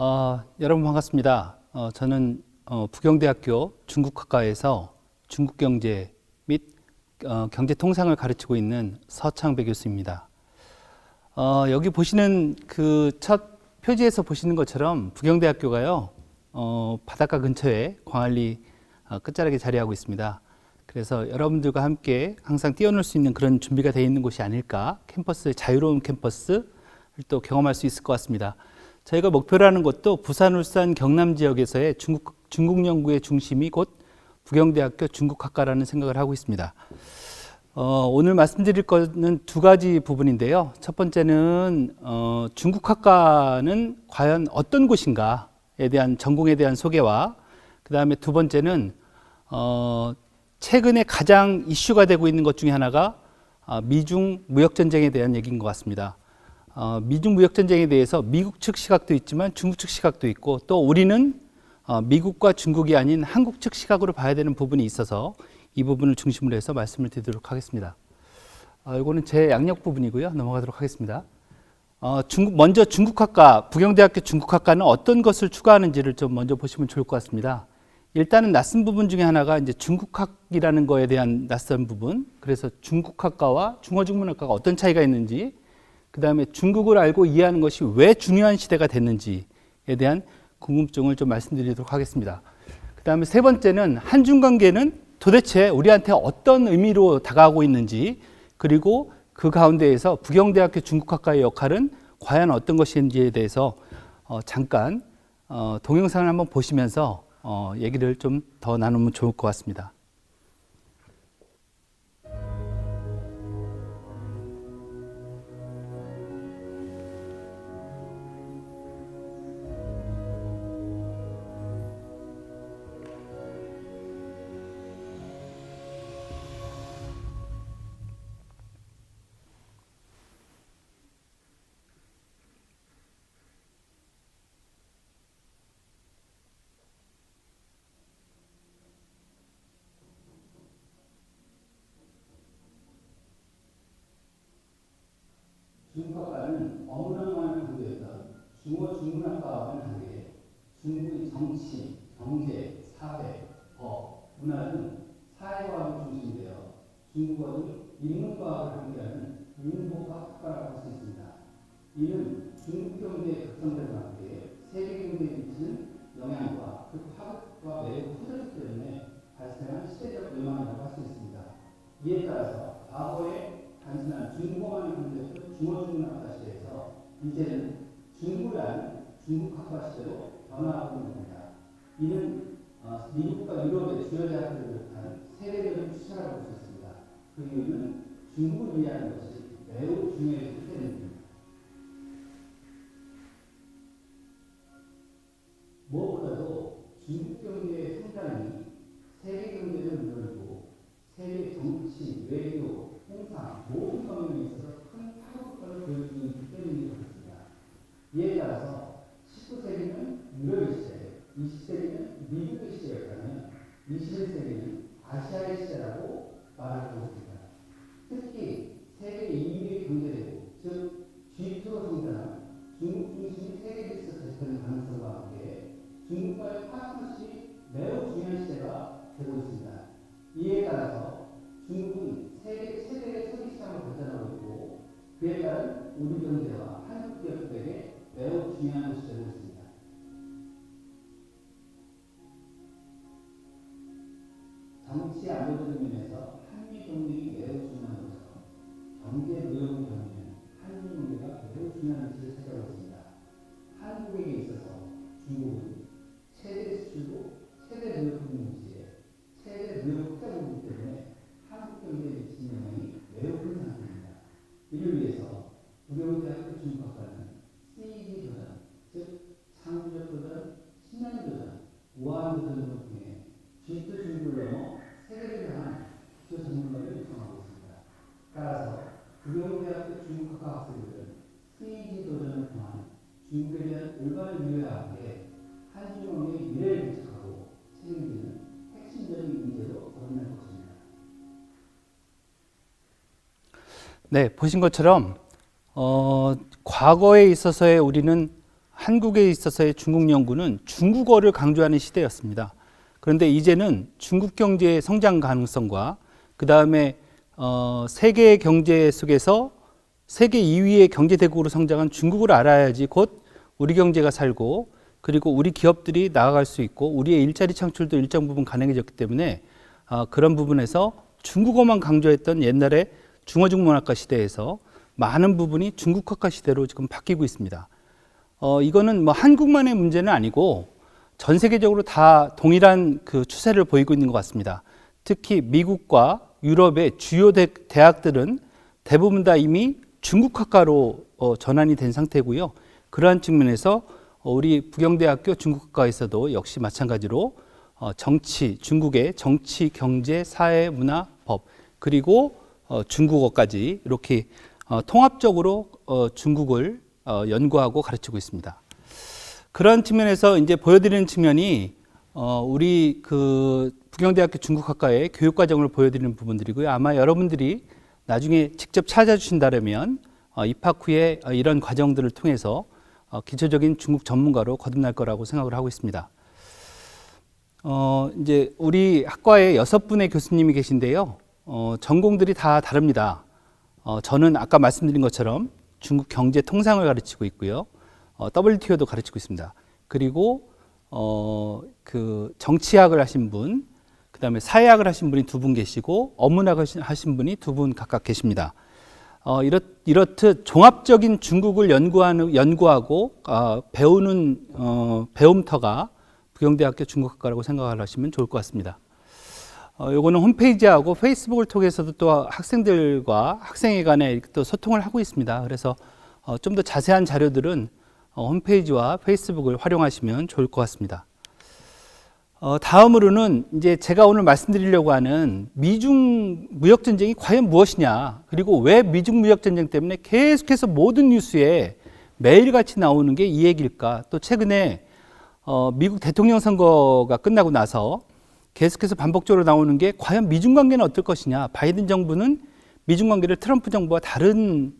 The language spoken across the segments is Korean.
여러분 반갑습니다. 저는 부경대학교 중국학과에서 중국경제 및 경제통상을 가르치고 있는 서창배 교수입니다. 여기 보시는 그 첫 표지에서 보시는 것처럼 부경대학교가요, 바닷가 근처에 광안리 끝자락에 자리하고 있습니다. 그래서 여러분들과 함께 항상 뛰어놀 수 있는 그런 준비가 되어 있는 곳이 아닐까, 자유로운 캠퍼스를 또 경험할 수 있을 것 같습니다. 저희가 목표로 하는 것도 부산, 울산, 경남 지역에서의 중국 연구의 중심이 곧 부경대학교 중국학과라는 생각을 하고 있습니다. 오늘 말씀드릴 것은 두 가지 부분인데요. 첫 번째는 중국학과는 과연 어떤 곳인가에 대한 전공에 대한 소개와, 그 다음에 두 번째는 최근에 가장 이슈가 되고 있는 것 중에 하나가 미중 무역전쟁에 대한 얘기인 것 같습니다. 미중 무역전쟁에 대해서 미국 측 시각도 있지만 중국 측 시각도 있고, 또 우리는 미국과 중국이 아닌 한국 측 시각으로 봐야 되는 부분이 있어서 이 부분을 중심으로 해서 말씀을 드리도록 하겠습니다. 이거는 제 양력 부분이고요. 넘어가도록 하겠습니다. 먼저 중국학과, 부경대학교 중국학과는 어떤 것을 추구하는지를 좀 먼저 보시면 좋을 것 같습니다. 일단은 낯선 부분 중에 하나가 이제 중국학이라는 거에 대한 낯선 부분. 그래서 중국학과와 중어중문학과가 어떤 차이가 있는지, 그 다음에 중국을 알고 이해하는 것이 왜 중요한 시대가 됐는지에 대한 궁금증을 좀 말씀드리도록 하겠습니다. 그 다음에 세 번째는 한중 관계는 도대체 우리한테 어떤 의미로 다가오고 있는지, 그리고 그 가운데에서 부경대학교 중국학과의 역할은 과연 어떤 것인지에 대해서 잠깐 동영상을 한번 보시면서 얘기를 좀 더 나누면 좋을 것 같습니다. 중국학과는 어문학만을 강조했던 중어중문학과와는 다르게 중국의 정치, 경제, 사회, 법, 문화 등 사회과학을 중심되어 중국어 등 인문과학을 함께하는 인문복합학과라고 할 수 있습니다. 이는 중국 경제의 극성들과 함께 세계 경제에 미치는 영향과 그 파급과 매우 커졌기 때문에 발생한 시대적 요망이라고 할 수 있습니다. 이에 따라서 과거에 단순한 중국어만을 강조했던 중어중문학과 시대에서 이제는 중국을 아는 중국학과 시대로 변화하고 있는 겁니다. 이는 미국과 유럽의 주요 대학들을 비롯한 세계적인 추세라고 볼 수 있습니다. 그 이유는 중국을 이해하는 것이 매우 중요해지기 때문입니다. 무엇보다도 중국 경제의 성장이 세계 경제를 물론이고 세계 정치, 외교, 통상 모든 방면에 있어서 큰 파급효과를 보여주고 있기 때문인 것 같습니다. 이에 따라서 19세기는 유럽의 시대, 20세기는 미국의 시대였다면 21세기는 아시아의 시대라고 말할 수 있습니다. 특히 세계 2위의 경제대국, 즉 G2로 성장한 중국 중심의 세계 질서가 되는 가능성과 함께 중국과의 파트너십이 매우 중요한 시대가 되고 있습니다. 이에 따라서 중국은 세계의 소비 시장을 발전하고 있고, 그에 따른 우리 경제와 한국 기업들에게 매우 중요한 것이 되고 있습니다. 정치 안보적 면에서 한미 동맹이 매우 중요한 것처럼 경제 무역 경우에는 한미 문제가 매우 중요한 위치를 차지하고 있습니다. 한국에게 있어서 중국은 최대 수출국, 최대 무역 동맹지에 최대 무역 흑자국이기 때문에 한국 경제에 미치는 영향이 매우 큰 상태입니다. 이를 위해서 부경대학교 중국학과는 세계 도전, 즉 창조적 도전, 신년 도전, 우아한 도전을 통해 G2 중국을 넘어 세계를 향한 기초 전문가를 육성하고 있습니다. 따라서 부경대학교 중국학과 학생들은 세계 도전을 통한 중국에 대한 올바른 이해와 함께 한중국의 미래를 구축하고 책임지는 핵심적인 인재로 거듭날 것입니다. 네, 보신 것처럼 과거에 있어서의 우리는 한국에 있어서의 중국 연구는 중국어를 강조하는 시대였습니다. 그런데 이제는 중국 경제의 성장 가능성과 그 다음에 세계 경제 속에서 세계 2위의 경제 대국으로 성장한 중국을 알아야지 곧 우리 경제가 살고 그리고 우리 기업들이 나아갈 수 있고 우리의 일자리 창출도 일정 부분 가능해졌기 때문에 그런 부분에서 중국어만 강조했던 옛날에 중어중문학과 시대에서 많은 부분이 중국학과 시대로 지금 바뀌고 있습니다. 이거는 뭐 한국만의 문제는 아니고 전 세계적으로 다 동일한 그 추세를 보이고 있는 것 같습니다. 특히 미국과 유럽의 주요 대학들은 대부분 다 이미 중국학과로 전환이 된 상태고요. 그러한 측면에서 우리 부경대학교 중국학과에서도 역시 마찬가지로 중국의 정치, 경제, 사회, 문화, 법 그리고 중국어까지 이렇게 통합적으로 중국을 연구하고 가르치고 있습니다. 그런 측면에서 이제 보여드리는 측면이 우리 그 부경대학교 중국학과의 교육과정을 보여드리는 부분들이고요. 아마 여러분들이 나중에 직접 찾아주신다면 입학 후에 이런 과정들을 통해서 기초적인 중국 전문가로 거듭날 거라고 생각을 하고 있습니다. 이제 우리 학과에 6분의 교수님이 계신데요. 전공들이 다 다릅니다. 저는 아까 말씀드린 것처럼 중국 경제 통상을 가르치고 있고요. WTO도 가르치고 있습니다. 그리고 그 정치학을 하신 분, 그 다음에 사회학을 하신 분이 2분 계시고 어문학을 하신 분이 2분 각각 계십니다. 이렇듯 종합적인 중국을 연구하고 배우는 배움터가 부경대학교 중국학과라고 생각을 하시면 좋을 것 같습니다. 요거는 홈페이지하고 페이스북을 통해서도 또 학생들과 학생회 간에 또 소통을 하고 있습니다. 그래서 좀 더 자세한 자료들은 홈페이지와 페이스북을 활용하시면 좋을 것 같습니다. 다음으로는 이제 제가 오늘 말씀드리려고 하는 미중 무역 전쟁이 과연 무엇이냐, 그리고 왜 미중 무역 전쟁 때문에 계속해서 모든 뉴스에 매일같이 나오는 게 이 얘기일까? 또 최근에 미국 대통령 선거가 끝나고 나서 계속해서 반복적으로 나오는 게 과연 미중 관계는 어떨 것이냐, 바이든 정부는 미중 관계를 트럼프 정부와 다른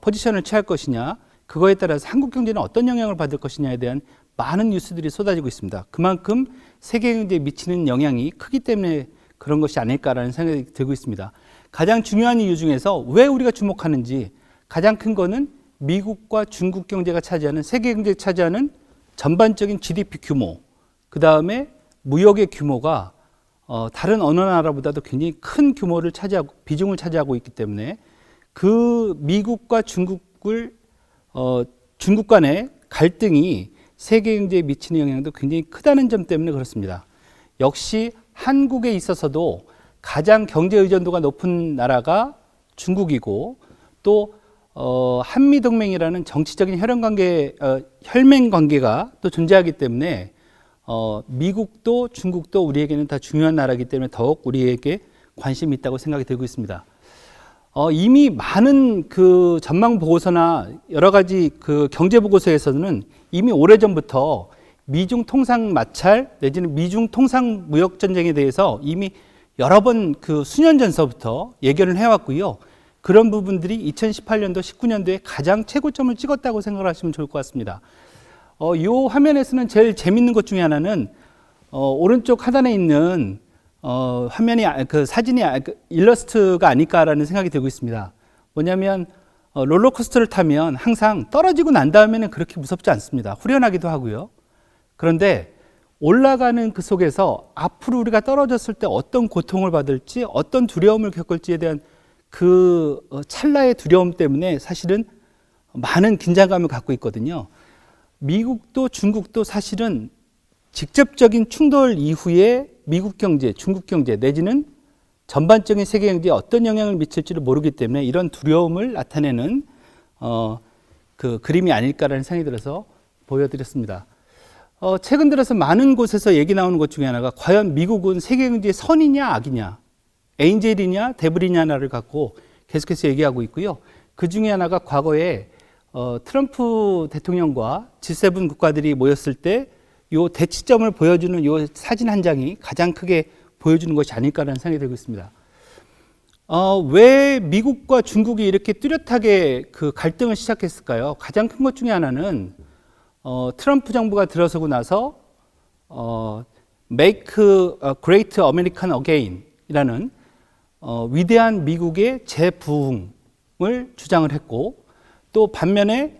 포지션을 취할 것이냐, 그거에 따라서 한국 경제는 어떤 영향을 받을 것이냐에 대한 많은 뉴스들이 쏟아지고 있습니다. 그만큼 세계 경제에 미치는 영향이 크기 때문에 그런 것이 아닐까라는 생각이 들고 있습니다. 가장 중요한 이유 중에서 왜 우리가 주목하는지 가장 큰 거는 미국과 중국 경제가 차지하는, 세계 경제가 차지하는 전반적인 GDP 규모, 그 다음에 무역의 규모가 다른 어느 나라보다도 굉장히 큰 규모를 차지하고 비중을 차지하고 있기 때문에 그 미국과 중국 간의 갈등이 세계 경제에 미치는 영향도 굉장히 크다는 점 때문에 그렇습니다. 역시 한국에 있어서도 가장 경제 의존도가 높은 나라가 중국이고 또 한미동맹이라는 정치적인 혈맹 관계가 또 존재하기 때문에 미국도 중국도 우리에게는 다 중요한 나라이기 때문에 더욱 우리에게 관심이 있다고 생각이 들고 있습니다. 이미 많은 그 전망 보고서나 여러 가지 그 경제 보고서에서는 이미 오래전부터 미중 통상 마찰 내지는 미중 통상 무역 전쟁에 대해서 이미 여러 번 그 수년 전서부터 예견을 해왔고요. 그런 부분들이 2018년도, 19년도에 가장 최고점을 찍었다고 생각을 하시면 좋을 것 같습니다. 이 화면에서는 제일 재밌는 것 중에 하나는 오른쪽 하단에 있는 화면이 그 사진이 일러스트가 아닐까라는 생각이 들고 있습니다. 뭐냐면 롤러코스터를 타면 항상 떨어지고 난 다음에는 그렇게 무섭지 않습니다. 후련하기도 하고요. 그런데 올라가는 그 속에서 앞으로 우리가 떨어졌을 때 어떤 고통을 받을지, 어떤 두려움을 겪을지에 대한 그 찰나의 두려움 때문에 사실은 많은 긴장감을 갖고 있거든요. 미국도 중국도 사실은 직접적인 충돌 이후에 미국 경제, 중국 경제 내지는 전반적인 세계 경제에 어떤 영향을 미칠지를 모르기 때문에 이런 두려움을 나타내는 그 그림이 아닐까라는 생각이 들어서 보여드렸습니다. 최근 들어서 많은 곳에서 얘기 나오는 것 중에 하나가 과연 미국은 세계 경제의 선이냐 악이냐, 에인젤이냐 데블이냐를 갖고 계속해서 얘기하고 있고요. 그 중에 하나가 과거에 트럼프 대통령과 G7 국가들이 모였을 때 요 대치점을 보여주는 요 사진 한 장이 가장 크게 보여주는 것이 아닐까라는 생각이 들고 있습니다. 왜 미국과 중국이 이렇게 뚜렷하게 그 갈등을 시작했을까요? 가장 큰 것 중에 하나는 트럼프 정부가 들어서고 나서 Make Great American Again이라는 위대한 미국의 재부흥을 주장을 했고, 또 반면에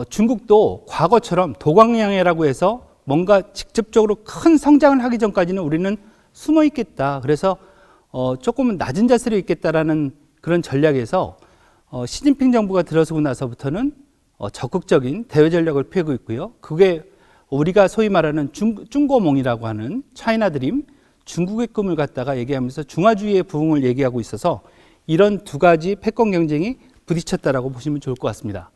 중국도 과거처럼 도광양해라고 해서 뭔가 직접적으로 큰 성장을 하기 전까지는 우리는 숨어 있겠다. 그래서 조금은 낮은 자세로 있겠다라는 그런 전략에서 시진핑 정부가 들어서고 나서부터는 적극적인 대외 전략을 펴고 있고요. 그게 우리가 소위 말하는 중고몽이라고 하는 차이나 드림, 중국의 꿈을 갖다가 얘기하면서 중화주의의 부흥을 얘기하고 있어서 이런 두 가지 패권 경쟁이 부딪혔다라고 보시면 좋을 것 같습니다.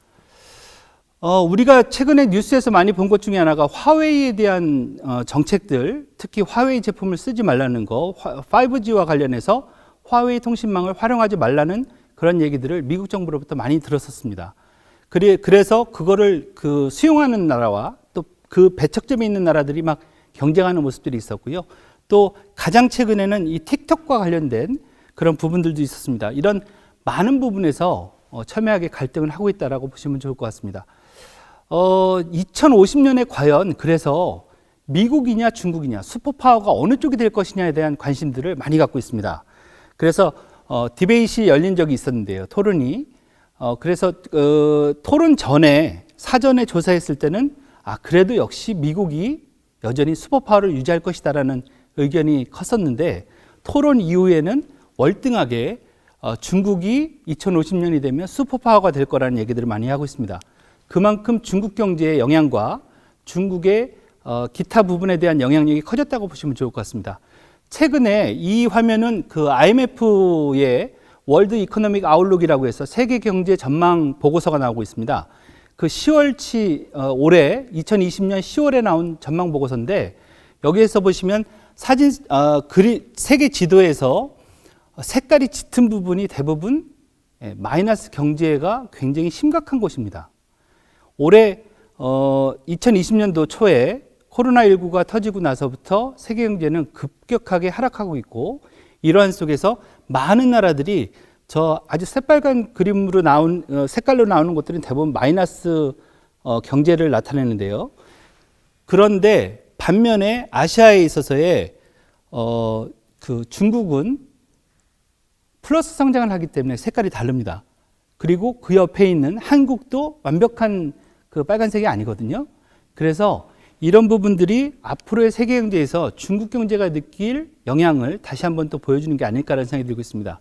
우리가 최근에 뉴스에서 많이 본 것 중에 하나가 화웨이에 대한 정책들, 특히 화웨이 제품을 쓰지 말라는 거, 5G와 관련해서 화웨이 통신망을 활용하지 말라는 그런 얘기들을 미국 정부로부터 많이 들었었습니다. 그래서 그거를 수용하는 나라와 또 그 배척점에 있는 나라들이 막 경쟁하는 모습들이 있었고요. 또 가장 최근에는 이 틱톡과 관련된 그런 부분들도 있었습니다. 이런 많은 부분에서 첨예하게 갈등을 하고 있다라고 보시면 좋을 것 같습니다. 2050년에 과연 그래서 미국이냐 중국이냐 슈퍼파워가 어느 쪽이 될 것이냐에 대한 관심들을 많이 갖고 있습니다. 그래서 디베이트가 열린 적이 있었는데요. 토론이. 그래서 토론 전에 사전에 조사했을 때는 그래도 역시 미국이 여전히 슈퍼파워를 유지할 것이다라는 의견이 컸었는데, 토론 이후에는 월등하게 중국이 2050년이 되면 슈퍼파워가 될 거라는 얘기들을 많이 하고 있습니다. 그만큼 중국 경제의 영향과 중국의 기타 부분에 대한 영향력이 커졌다고 보시면 좋을 것 같습니다. 최근에 이 화면은 그 IMF의 월드 이코노믹 아웃룩이라고 해서 세계 경제 전망 보고서가 나오고 있습니다. 그 10월치 올해 2020년 10월에 나온 전망 보고서인데, 여기에서 보시면 사진 세계 지도에서 색깔이 짙은 부분이 대부분 마이너스 경제가 굉장히 심각한 곳입니다. 올해 2020년도 초에 코로나19가 터지고 나서부터 세계 경제는 급격하게 하락하고 있고, 이러한 속에서 많은 나라들이 저 아주 새빨간 그림으로 색깔로 나오는 것들은 대부분 마이너스 경제를 나타내는데요. 그런데 반면에 아시아에 있어서의 그 중국은 플러스 성장을 하기 때문에 색깔이 다릅니다. 그리고 그 옆에 있는 한국도 완벽한 그 빨간색이 아니거든요. 그래서 이런 부분들이 앞으로의 세계 경제에서 중국 경제가 느낄 영향을 다시 한번 또 보여주는 게 아닐까라는 생각이 들고 있습니다.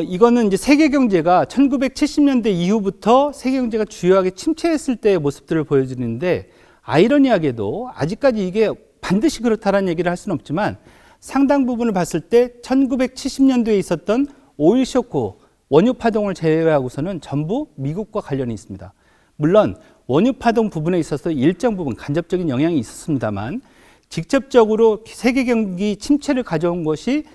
이거는 이제 세계 경제가 1970년대 이후부터 세계 경제가 주요하게 침체했을 때의 모습들을 보여주는데, 아이러니하게도 아직까지 이게 반드시 그렇다라는 얘기를 할 수는 없지만 상당 부분을 봤을 때 1970년도에 있었던 오일 쇼크, 원유 파동을 제외하고서는 전부 미국과 관련이 있습니다. 물론 원유 파동 부분에 있어서 일정 부분 간접적인 영향이 있었습니다만, 직접적으로 세계 경기 침체를 가져온 것이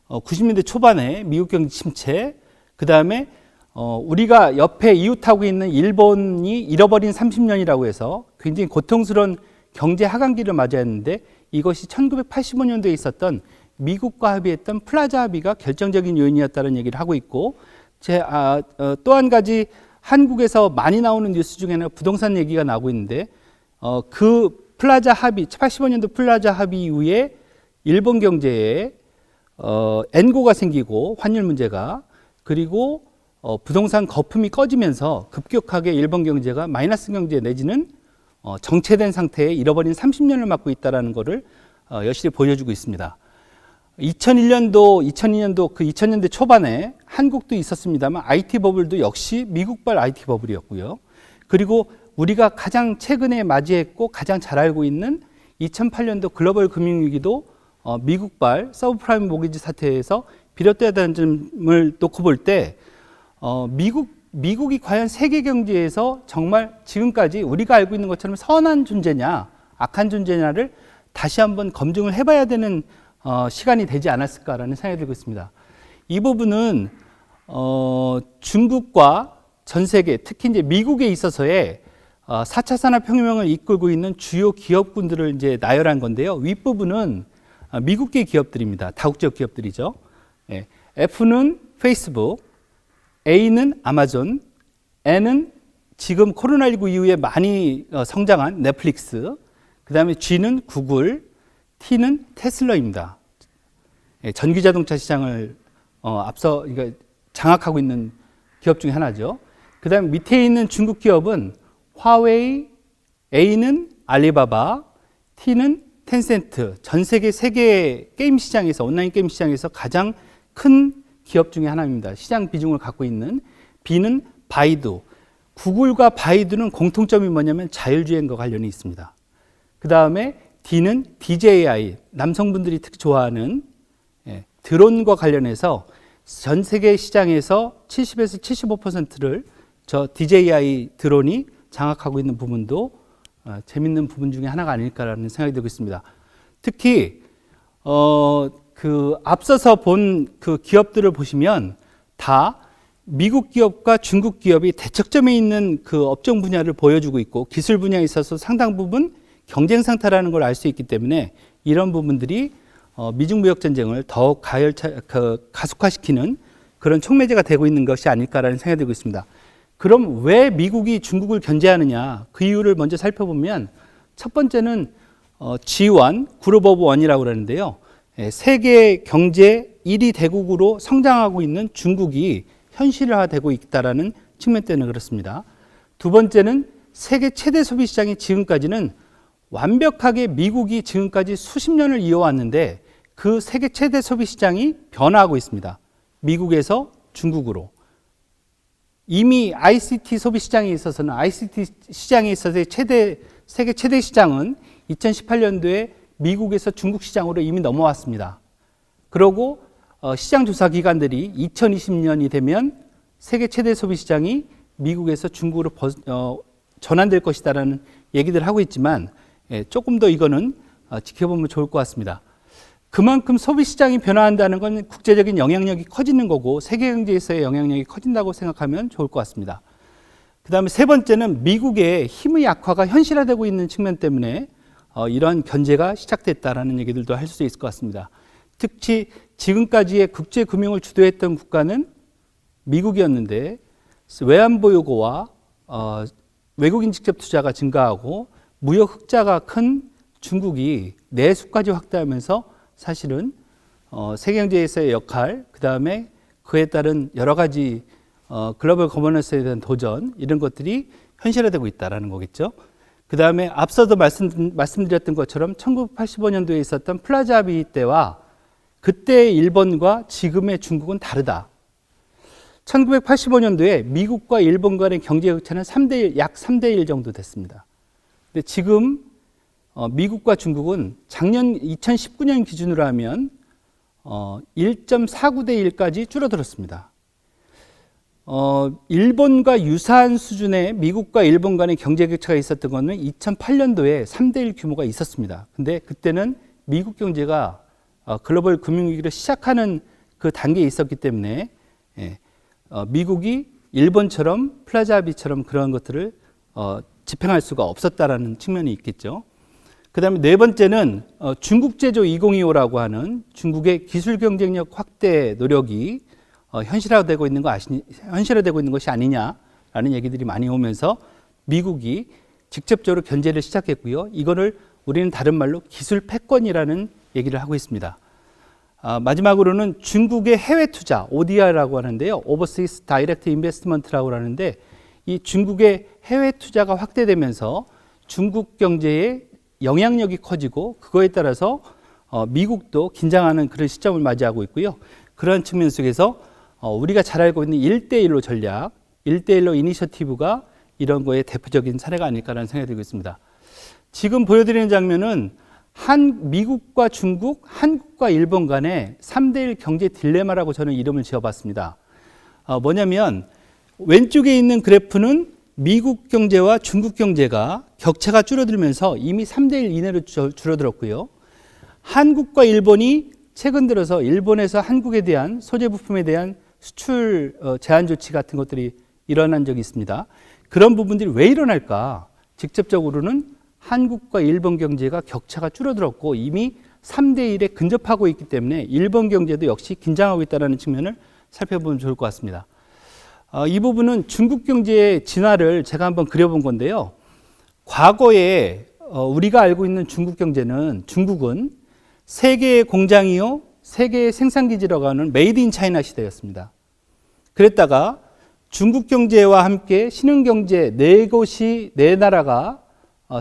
90년대 초반에 미국 경기 침체, 그 다음에 우리가 옆에 이웃하고 있는 일본이 잃어버린 30년이라고 해서 굉장히 고통스러운 경제 하강기를 맞이했는데, 이것이 1985년도에 있었던 미국과 합의했던 플라자 합의가 결정적인 요인이었다는 얘기를 하고 있고, 또 한 가지 한국에서 많이 나오는 뉴스 중에는 부동산 얘기가 나오고 있는데, 그 플라자 합의, 85년도 플라자 합의 이후에 일본 경제에 엔고가 생기고 환율 문제가, 그리고 부동산 거품이 꺼지면서 급격하게 일본 경제가 마이너스 경제 내지는 정체된 상태에 잃어버린 30년을 맞고 있다는 것을 여실히 보여주고 있습니다. 2002년도 그 2000년대 초반에 한국도 있었습니다만 IT 버블도 역시 미국발 IT 버블이었고요. 그리고 우리가 가장 최근에 맞이했고 가장 잘 알고 있는 2008년도 글로벌 금융위기도 미국발 서브프라임 모기지 사태에서 비롯되었다는 점을 놓고 볼 때 미국이 과연 세계 경제에서 정말 지금까지 우리가 알고 있는 것처럼 선한 존재냐 악한 존재냐를 다시 한번 검증을 해봐야 되는 시간이 되지 않았을까라는 생각이 들고 있습니다. 이 부분은 중국과 전 세계, 특히 이제 미국에 있어서의 4차 산업혁명을 이끌고 있는 주요 기업군들을 이제 나열한 건데요. 윗부분은 미국계 기업들입니다. 다국적 기업들이죠. F는 페이스북, A는 아마존, N은 지금 코로나19 이후에 많이 성장한 넷플릭스, 그 다음에 G는 구글, T는 테슬라입니다. 전기자동차 시장을 앞서 그러니까 장악하고 있는 기업 중에 하나죠. 그 다음에 밑에 있는 중국 기업은 화웨이, A는 알리바바, T는 텐센트. 전 세계 게임 시장에서, 온라인 게임 시장에서 가장 큰 기업 중에 하나입니다. 시장 비중을 갖고 있는. B는 바이두. 구글과 바이두는 공통점이 뭐냐면 자율주행과 관련이 있습니다. 그 다음에 D는 DJI, 남성분들이 특히 좋아하는 드론과 관련해서 전 세계 시장에서 70에서 75%를 저 DJI 드론이 장악하고 있는 부분도 재밌는 부분 중에 하나가 아닐까라는 생각이 들고 있습니다. 특히 그 앞서서 본 그 기업들을 보시면 다 미국 기업과 중국 기업이 대척점에 있는 그 업종 분야를 보여주고 있고 기술 분야에 있어서 상당 부분 경쟁 상태라는 걸 알 수 있기 때문에 이런 부분들이 미중 무역 전쟁을 더욱 가속화시키는 그런 촉매제가 되고 있는 것이 아닐까라는 생각이 들고 있습니다. 그럼 왜 미국이 중국을 견제하느냐? 그 이유를 먼저 살펴보면 첫 번째는 G1, 그룹 오브 원이라고 그러는데요. 세계 경제 1위 대국으로 성장하고 있는 중국이 현실화되고 있다는 측면 때문에 그렇습니다. 두 번째는 세계 최대 소비 시장이 지금까지는 완벽하게 미국이 지금까지 수십 년을 이어왔는데 그 세계 최대 소비 시장이 변화하고 있습니다. 미국에서 중국으로. 이미 ICT 소비 시장에 있어서는 ICT 시장에 있어서의 세계 최대 시장은 2018년도에 미국에서 중국 시장으로 이미 넘어왔습니다. 그러고 시장 조사 기관들이 2020년이 되면 세계 최대 소비 시장이 미국에서 중국으로 전환될 것이다라는 얘기들을 하고 있지만 조금 더 이거는 지켜보면 좋을 것 같습니다. 그만큼 소비 시장이 변화한다는 건 국제적인 영향력이 커지는 거고 세계 경제에서의 영향력이 커진다고 생각하면 좋을 것 같습니다. 그 다음에 세 번째는 미국의 힘의 약화가 현실화되고 있는 측면 때문에 이러한 견제가 시작됐다라는 얘기들도 할 수 있을 것 같습니다. 특히 지금까지의 국제 금융을 주도했던 국가는 미국이었는데 외환보 요구와 외국인 직접 투자가 증가하고 무역 흑자가 큰 중국이 내수까지 확대하면서 사실은 세계 경제에서의 역할, 그 다음에 그에 따른 여러 가지 글로벌 거버넌스에 대한 도전 이런 것들이 현실화되고 있다는 거겠죠. 그 다음에 앞서도 말씀드렸던 것처럼 1985년도에 있었던 플라자 합의 때와 그때의 일본과 지금의 중국은 다르다. 1985년도에 미국과 일본 간의 경제 격차는 약 3대1 정도 됐습니다. 근데 지금 미국과 중국은 작년 2019년 기준으로 하면 1.49대 1까지 줄어들었습니다. 일본과 유사한 수준의 미국과 일본 간의 경제 격차가 있었던 것은 2008년도에 3대1 규모가 있었습니다. 근데 그때는 미국 경제가 글로벌 금융위기를 시작하는 그 단계에 있었기 때문에 미국이 일본처럼 플라자 합의처럼 그런 것들을 집행할 수가 없었다라는 측면이 있겠죠. 그 다음에 네 번째는 중국 제조 2025라고 하는 중국의 기술 경쟁력 확대 노력이 현실화되고 있는 것이 아니냐라는 얘기들이 많이 오면서 미국이 직접적으로 견제를 시작했고요. 이거를 우리는 다른 말로 기술 패권이라는 얘기를 하고 있습니다. 마지막으로는 중국의 해외 투자, ODR라고 하는데요. Overseas Direct Investment라고 하는데 이 중국의 해외 투자가 확대되면서 중국 경제의 영향력이 커지고 그거에 따라서 미국도 긴장하는 그런 시점을 맞이하고 있고요. 그런 측면 속에서 우리가 잘 알고 있는 1대1로 전략, 1대1로 이니셔티브가 이런 거에 대표적인 사례가 아닐까라는 생각이 들고 있습니다. 지금 보여드리는 장면은 미국과 중국, 한국과 일본 간의 3대1 경제 딜레마라고 저는 이름을 지어봤습니다. 뭐냐면 왼쪽에 있는 그래프는 미국 경제와 중국 경제가 격차가 줄어들면서 이미 3대1 이내로 줄어들었고요. 한국과 일본이 최근 들어서 일본에서 한국에 대한 소재 부품에 대한 수출 제한 조치 같은 것들이 일어난 적이 있습니다. 그런 부분들이 왜 일어날까? 직접적으로는 한국과 일본 경제가 격차가 줄어들었고 이미 3대1에 근접하고 있기 때문에 일본 경제도 역시 긴장하고 있다는 측면을 살펴보면 좋을 것 같습니다. 이 부분은 중국 경제의 진화를 제가 한번 그려본 건데요. 과거에 우리가 알고 있는 중국은 세계의 공장이요, 세계의 생산기지라고 하는 메이드 인 차이나 시대였습니다. 그랬다가 중국 경제와 함께 신흥경제 네 나라가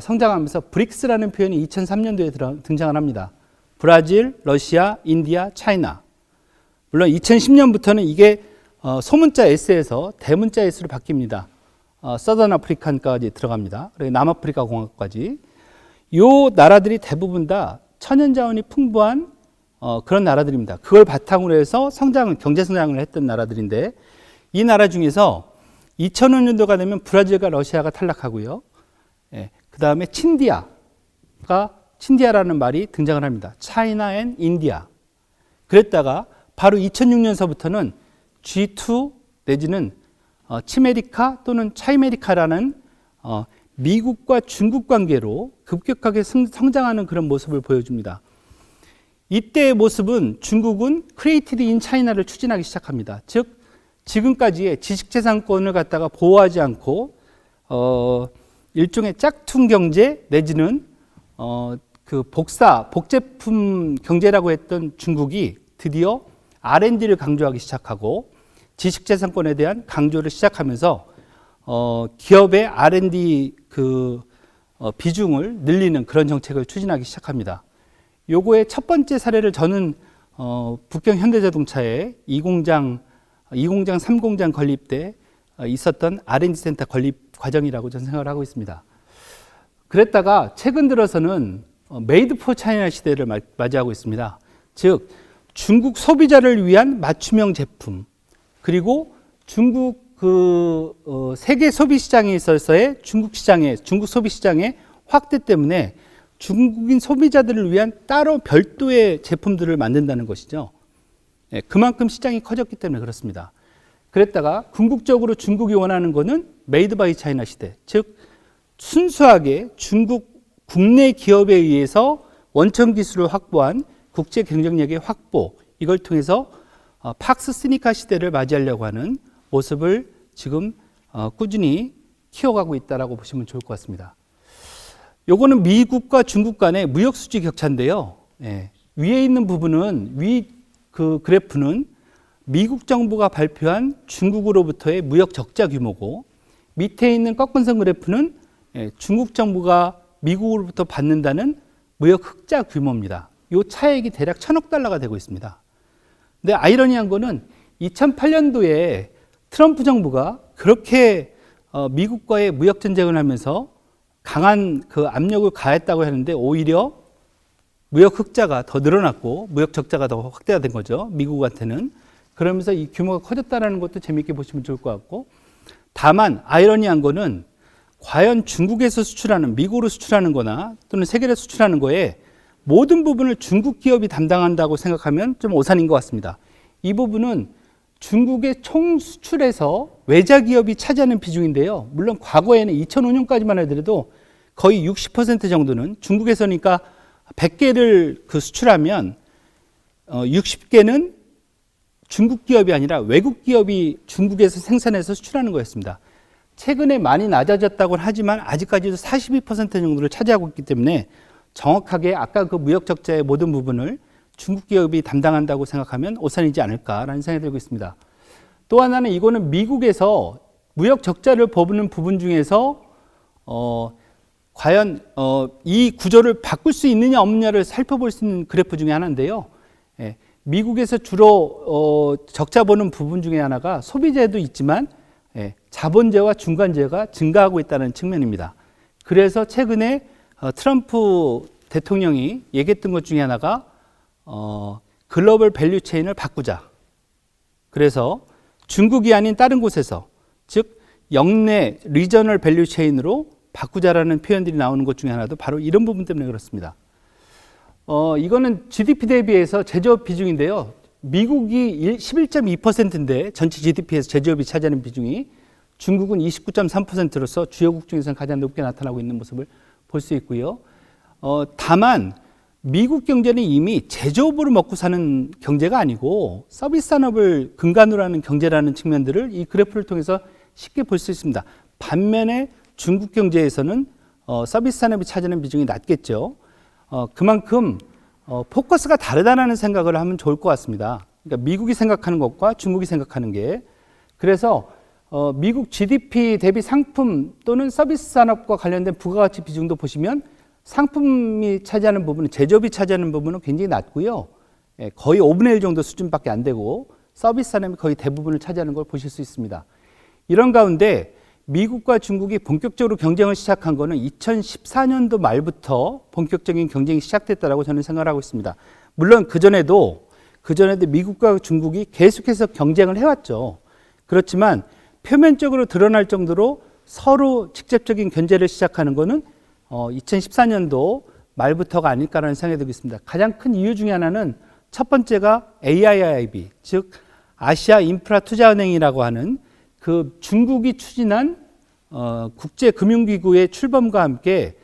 성장하면서 브릭스라는 표현이 2003년도에 등장을 합니다. 브라질, 러시아, 인디아, 차이나. 물론 2010년부터는 이게 소문자 S에서 대문자 S로 바뀝니다. 서던 아프리칸까지 들어갑니다. 그리고 남아프리카 공화국까지. 이 나라들이 대부분 다 천연자원이 풍부한 그런 나라들입니다. 그걸 바탕으로 해서 경제 성장을 했던 나라들인데, 이 나라 중에서 2005년도가 되면 브라질과 러시아가 탈락하고요. 예, 그 다음에 친디아라는 말이 등장을 합니다. 차이나 앤 인디아. 그랬다가 바로 2006년서부터는 G2 내지는 치메리카 또는 차이메리카라는 미국과 중국 관계로 급격하게 성장하는 그런 모습을 보여줍니다. 이때의 모습은 중국은 크리에이티드 인 차이나를 추진하기 시작합니다. 즉 지금까지의 지식재산권을 갖다가 보호하지 않고 일종의 짝퉁 경제 내지는 복제품 경제라고 했던 중국이 드디어 R&D를 강조하기 시작하고 지식재산권에 대한 강조를 시작하면서 기업의 R&D 비중을 늘리는 그런 정책을 추진하기 시작합니다. 요거의 첫 번째 사례를 저는 북경 현대자동차의 2공장 3공장 건립 때 있었던 R&D 센터 건립 과정이라고 저는 생각을 하고 있습니다. 그랬다가 최근 들어서는 메이드 포 차이나 시대를 맞이하고 있습니다. 즉 중국 소비자를 위한 맞춤형 제품, 그리고 중국 세계 소비 시장에 있어서의 중국 소비 시장의 확대 때문에 중국인 소비자들을 위한 따로 별도의 제품들을 만든다는 것이죠. 예, 그만큼 시장이 커졌기 때문에 그렇습니다. 그랬다가 궁극적으로 중국이 원하는 것은 메이드 바이 차이나 시대, 즉 순수하게 중국 국내 기업에 의해서 원천 기술을 확보한 국제 경쟁력의 확보, 이걸 통해서 팍스 스니커 시대를 맞이하려고 하는 모습을 지금 꾸준히 키워가고 있다라고 보시면 좋을 것 같습니다. 요거는 미국과 중국 간의 무역 수지 격차인데요. 예, 위에 있는 부분은 그래프는 미국 정부가 발표한 중국으로부터의 무역 적자 규모고, 밑에 있는 꺾은선 그래프는 중국 정부가 미국으로부터 받는다는 무역 흑자 규모입니다. 이 차액이 대략 1,000억 달러가 되고 있습니다. 근데 아이러니한 거는 2008년도에 트럼프 정부가 그렇게 미국과의 무역 전쟁을 하면서 강한 그 압력을 가했다고 하는데 오히려 무역 흑자가 더 늘어났고 무역 적자가 더 확대가 된 거죠. 미국한테는. 그러면서 이 규모가 커졌다는 것도 재미있게 보시면 좋을 것 같고, 다만 아이러니한 거는 과연 중국에서 수출하는, 미국으로 수출하는 거나 또는 세계로 수출하는 거에 모든 부분을 중국 기업이 담당한다고 생각하면 좀 오산인 것 같습니다. 이 부분은 중국의 총 수출에서 외자 기업이 차지하는 비중인데요. 물론 과거에는 2005년까지만 하더라도 거의 60% 정도는 중국에서니까 100개를 수출하면 60개는 중국 기업이 아니라 외국 기업이 중국에서 생산해서 수출하는 거였습니다. 최근에 많이 낮아졌다고는 하지만 아직까지도 42% 정도를 차지하고 있기 때문에 정확하게 아까 그 무역 적자의 모든 부분을 중국 기업이 담당한다고 생각하면 오산이지 않을까라는 생각이 들고 있습니다. 또 하나는 이거는 미국에서 무역 적자를 버는 부분 중에서 과연 이 구조를 바꿀 수 있느냐 없느냐를 살펴볼 수 있는 그래프 중에 하나인데요. 예, 미국에서 주로 적자 보는 부분 중에 하나가 소비재도 있지만 자본재와 중간재가 증가하고 있다는 측면입니다. 그래서 최근에 트럼프 대통령이 얘기했던 것 중에 하나가 글로벌 밸류 체인을 바꾸자. 그래서 중국이 아닌 다른 곳에서, 즉 영내 리저널 밸류 체인으로 바꾸자라는 표현들이 나오는 것 중에 하나도 바로 이런 부분 때문에 그렇습니다. 이거는 GDP 대비해서 제조업 비중인데요. 미국이 11.2%인데 전체 GDP에서 제조업이 차지하는 비중이, 중국은 29.3%로서 주요국 중에서는 가장 높게 나타나고 있는 모습을 볼 수 있고요. 다만 미국 경제는 이미 제조업으로 먹고 사는 경제가 아니고 서비스 산업을 근간으로 하는 경제라는 측면들을 이 그래프를 통해서 쉽게 볼 수 있습니다. 반면에 중국 경제에서는 서비스 산업이 차지하는 비중이 낮겠죠. 그만큼 포커스가 다르다는 생각을 하면 좋을 것 같습니다. 그러니까 미국이 생각하는 것과 중국이 생각하는 게, 그래서 미국 GDP 대비 상품 또는 서비스 산업과 관련된 부가가치 비중도 보시면 상품이 차지하는 부분은, 제조업이 차지하는 부분은 굉장히 낮고요. 거의 5분의 1 정도 수준밖에 안 되고 서비스 산업이 거의 대부분을 차지하는 걸 보실 수 있습니다. 이런 가운데 미국과 중국이 본격적으로 경쟁을 시작한 거는 2014년도 말부터 본격적인 경쟁이 시작됐다고 저는 생각을 하고 있습니다. 물론 그전에도 미국과 중국이 계속해서 경쟁을 해왔죠. 그렇지만 표면적으로 드러날 정도로 서로 직접적인 견제를 시작하는 거는 2014년도 말부터가 아닐까라는 생각이 들고 있습니다. 가장 큰 이유 중에 하나는 첫 번째가 AIIB, 즉 아시아 인프라 투자은행이라고 하는 그 중국이 추진한 국제금융기구의 출범과 함께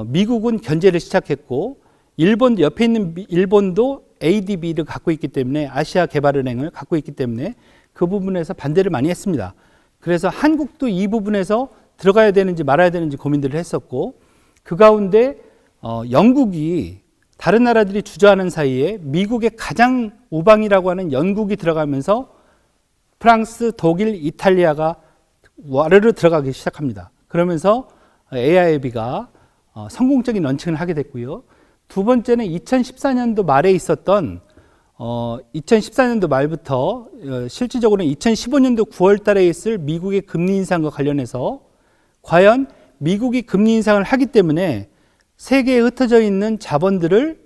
미국은 견제를 시작했고, 일본 옆에 있는 일본도 ADB를 갖고 있기 때문에, 아시아 개발은행을 갖고 있기 때문에 그 부분에서 반대를 많이 했습니다. 그래서 한국도 이 부분에서 들어가야 되는지 말아야 되는지 고민들을 했었고, 그 가운데 영국이, 다른 나라들이 주저하는 사이에 미국의 가장 우방이라고 하는 영국이 들어가면서 프랑스, 독일, 이탈리아가 와르르 들어가기 시작합니다. 그러면서 AIIB가 성공적인 런칭을 하게 됐고요. 두 번째는 2014년도 말에 있었던 2014년도 말부터 실질적으로는 2015년도 9월 달에 있을 미국의 금리 인상과 관련해서 과연 미국이 금리 인상을 하기 때문에 세계에 흩어져 있는 자본들을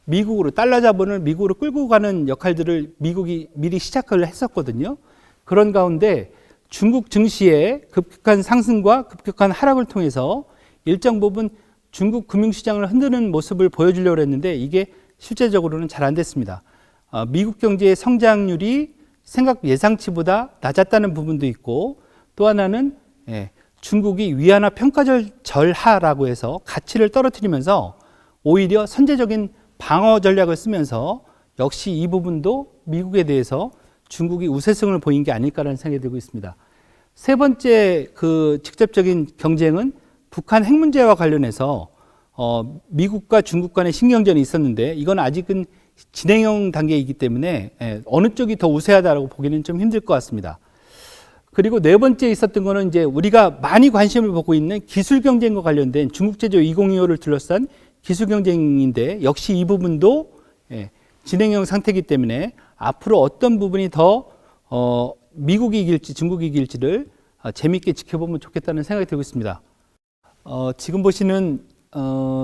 미국으로, 달러 자본을 미국으로 끌고 가는 역할들을 미국이 미리 시작을 했었거든요. 그런 가운데 중국 증시의 급격한 상승과 급격한 하락을 통해서 일정 부분 중국 금융시장을 흔드는 모습을 보여주려고 했는데 이게 실제적으로는 잘 안 됐습니다. 미국 경제의 성장률이 생각 예상치보다 낮았다는 부분도 있고, 또 하나는 중국이 위안화 평가절하라고 해서 가치를 떨어뜨리면서 오히려 선제적인 방어 전략을 쓰면서 역시 이 부분도 미국에 대해서 중국이 우세성을 보인 게 아닐까라는 생각이 들고 있습니다. 세 번째 그 직접적인 경쟁은 북한 핵 문제와 관련해서 미국과 중국 간의 신경전이 있었는데, 이건 아직은 진행형 단계이기 때문에 어느 쪽이 더 우세하다고 보기는 좀 힘들 것 같습니다. 그리고 네 번째 있었던 거는 이제 우리가 많이 관심을 보고 있는 기술 경쟁과 관련된 중국 제조 2025를 둘러싼 기술 경쟁인데, 역시 이 부분도 진행형 상태이기 때문에 앞으로 어떤 부분이 더 미국이 이길지 중국이 이길지를 재미있게 지켜보면 좋겠다는 생각이 들고 있습니다. 지금 보시는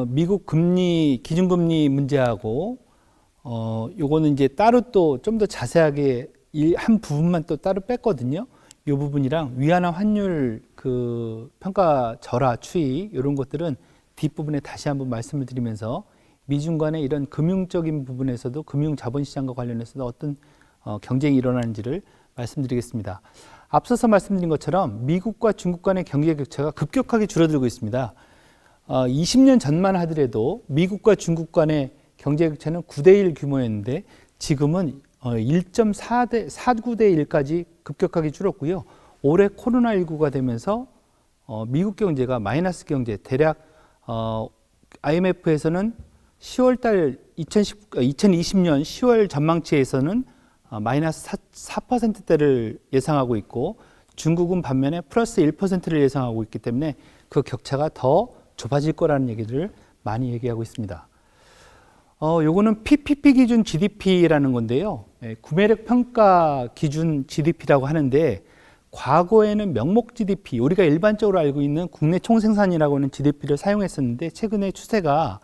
미국 금리, 기준금리 문제하고 요거는 이제 따로 또 좀 더 자세하게 한 부분만 또 따로 뺐거든요. 이 부분이랑 위안화 환율 그 평가 절하 추이, 이런 것들은 뒷부분에 다시 한번 말씀을 드리면서 미중 간의 이런 금융적인 부분에서도, 금융 자본시장과 관련해서도 어떤 경쟁이 일어나는지를 말씀드리겠습니다. 앞서서 말씀드린 것처럼 미국과 중국 간의 경제 격차가 급격하게 줄어들고 있습니다. 20년 전만 하더라도 미국과 중국 간의 경제 격차는 9대1 규모였는데 지금은 1.49대 1까지 급격하게 줄었고요. 올해 코로나19가 되면서 미국 경제가 마이너스 경제, 대략 IMF에서는 10월달 2020년 10월 전망치에서는 마이너스 4%대를 예상하고 있고, 중국은 반면에 플러스 1%를 예상하고 있기 때문에 그 격차가 더 좁아질 거라는 얘기들을 많이 얘기하고 있습니다. 요거는 PPP 기준 GDP라는 건데요. 구매력 평가 기준 GDP라고 하는데, 과거에는 명목 GDP, 우리가 일반적으로 알고 있는 국내 총생산이라고 하는 GDP를 사용했었는데, 최근에 추세가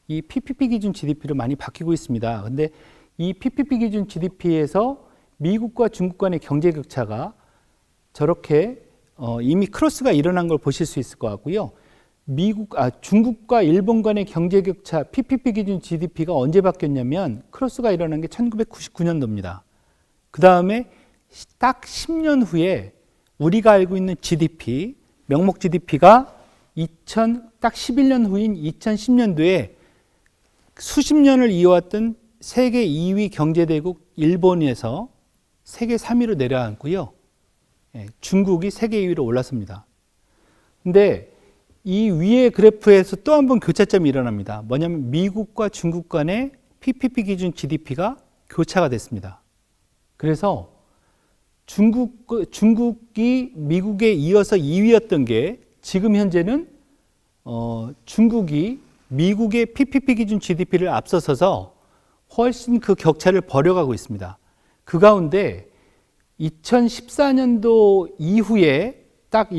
이 PPP 기준 GDP로 많이 바뀌고 있습니다. 근데 이 PPP 기준 GDP에서 미국과 중국 간의 경제 격차가 저렇게 이미 크로스가 일어난 걸 보실 수 있을 것 같고요. 중국과 일본 간의 경제 격차 PPP 기준 GDP가 언제 바뀌었냐면 크로스가 일어난 게 1999년도입니다. 그 다음에 딱 10년 후에 우리가 알고 있는 GDP, 명목 GDP가 딱 11년 후인 2010년도에 수십 년을 이어왔던 세계 2위 경제대국 일본에서 세계 3위로 내려앉고요. 중국이 세계 2위로 올랐습니다. 근데 이 위의 그래프에서 또 한 번 교차점이 일어납니다. 뭐냐면 미국과 중국 간의 PPP 기준 GDP가 교차가 됐습니다. 그래서 중국이 미국에 이어서 2위였던 게 지금 현재는 중국이 미국의 PPP 기준 GDP를 앞서서서 훨씬 그 격차를 벌여가고 있습니다. 그 가운데 2014년도 이후에 딱